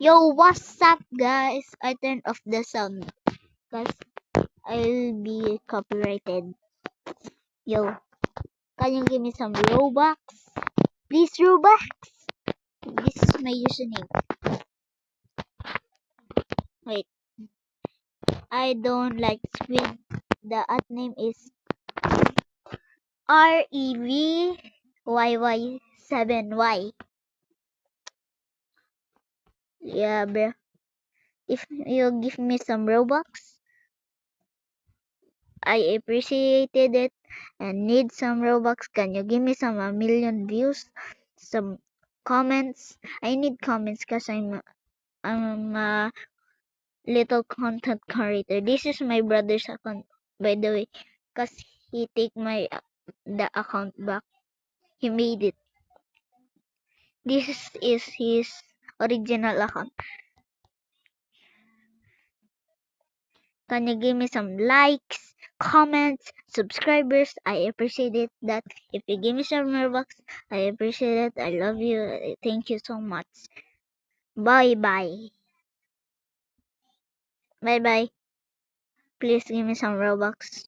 Yo, what's up, guys? I turned off the sound because I'll be copyrighted. Yo, can you give me some Robux? Please, Robux. This is my username. Wait, I don't like Squid. The ad name is REVYY7Y. Yeah, bro. If you give me some Robux, I appreciated it and need some Robux. Can you give me some a million views? Some comments. I need comments because I'm a little content creator. This is my brother's account, by the way, because he take my the account back. He made it. This is his original account. Can you give me some likes, comments, subscribers? I appreciate it. That if you give me some Robux, I appreciate it. I love you. Thank you so much. Bye bye. Bye bye. Please give me some Robux.